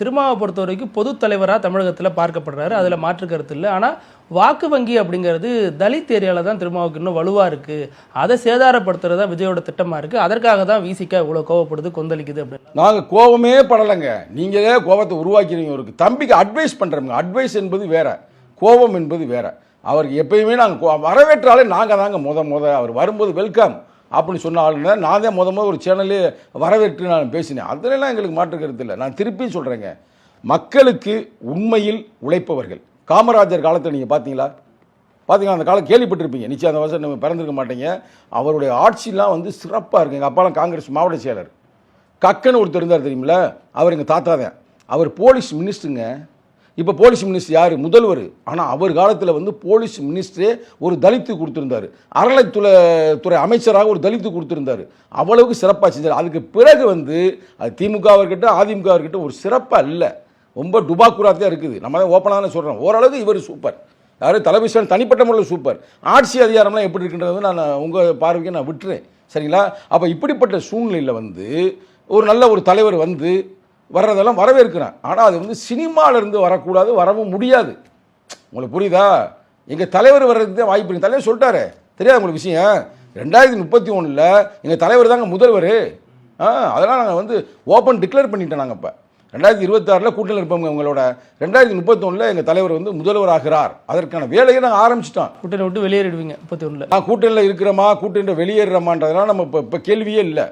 திருமாவை பொறுத்த வரைக்கும் பொது தலைவராக தமிழகத்தில் பார்க்கப்படுறாரு. அதில் மாற்று கருத்து இல்லை. ஆனால் வாக்கு வங்கி அப்படிங்கிறது தலித் ஏரியாவில் தான் திருமாவுக்கு இன்னும் வலுவாக இருக்குது. அதை சேதாரப்படுத்துறது தான் விஜயோட திட்டமாக இருக்குது. அதற்காக தான் விசிக இவ்வளோ கோவப்படுது, கொந்தளிக்குது அப்படின்னு. நாங்கள் கோபமே படலைங்க. நீங்களே கோபத்தை உருவாக்கிறீங்க. ஒரு தம்பிக்கு அட்வைஸ் பண்ணுறோங்க. அட்வைஸ் என்பது வேற, கோபம் என்பது வேற. அவருக்கு எப்பயுமே நாங்கள் வரவேற்றாலே நாங்கள் தாங்க அவர் வரும்போது வெல்கம் அப்படின்னு சொன்ன ஆளுங்க. நான் தான் முத ஒரு சேனல்லே வரவேற்று நான் பேசினேன். அதிலெல்லாம் எங்களுக்கு மாற்று கருத்து இல்லை. நான் திருப்பியும் சொல்கிறேங்க, மக்களுக்கு உண்மையில் உழைப்பவர்கள். காமராஜர் காலத்தில் நீங்கள் பார்த்தீங்களா? அந்த காலம் கேள்விப்பட்டிருப்பீங்க. நிச்சயம் அந்த வருஷம் நம்ம பிறந்திருக்க மாட்டீங்க. அவருடைய ஆட்சிலாம் வந்து சிறப்பாக இருக்குது. எங்கள் அப்பாலாம் காங்கிரஸ் மாவட்ட செயலர். கக்கன்னு ஒருத்தர் இருந்தார் தெரியுமில்ல, அவர் எங்கள் தாத்தா தான். அவர் போலீஸ் மினிஸ்டருங்க. இப்போ போலீஸ் மினிஸ்டர் யார்? முதல்வர். ஆனால் அவர் காலத்தில் வந்து போலீஸ் மினிஸ்டரே ஒரு தலித்து கொடுத்துருந்தார். அறநிலைத்துறை அமைச்சராக ஒரு தலித்து கொடுத்துருந்தார். அவ்வளவுக்கு சிறப்பாக செஞ்சார். அதுக்கு பிறகு வந்து அது திமுக இருக்கட்டும் அதிமுக இருக்கட்டும் ஒரு சிறப்பாக இல்லை, ரொம்ப டுபாக்குராத்தான் இருக்குது. நம்ம தான் ஓப்பனாக தானே சொல்கிறோம். ஓரளவுக்கு இவர் சூப்பர். யார்? தலைவிஸ்வரன் தனிப்பட்ட முறையில் சூப்பர். ஆட்சி அதிகாரம்லாம் எப்படி இருக்குன்றது நான் உங்கள் பார்வைக்கு நான் விட்டுறேன். சரிங்களா? அப்போ இப்படிப்பட்ட சூழ்நிலையில் வந்து ஒரு நல்ல ஒரு தலைவர் வந்து வர்றதெல்லாம் வரவேற்கிறேன். ஆனால் அது வந்து சினிமாவிலேருந்து வரக்கூடாது, வரவும் முடியாது. உங்களுக்கு புரியுதா? எங்கள் தலைவர் வர்றதுக்கு தான் வாய்ப்பு. எங்கள் தலைவர் சொல்லிட்டாரு, தெரியாது உங்களுக்கு விஷயம். 2031 எங்கள் தலைவர் தாங்க முதல்வர். அதெல்லாம் நாங்கள் வந்து ஓப்பன் டிக்ளேர் பண்ணிட்டோம். நாங்கள் இப்போ 2026 கூட்டணியில் இருப்போங்க உங்களோட. 2031 எங்கள் தலைவர் வந்து முதல்வராகிறார். அதற்கான வேலையை நாங்கள் ஆரம்பிச்சிட்டோம். கூட்டணி விட்டு வெளியேறிடுவீங்க 31. நான் கூட்டணியில் இருக்கிறோமா கூட்டணியில் வெளியேறமான்றதுலாம் நம்ம இப்போ கேள்வியே இல்லை.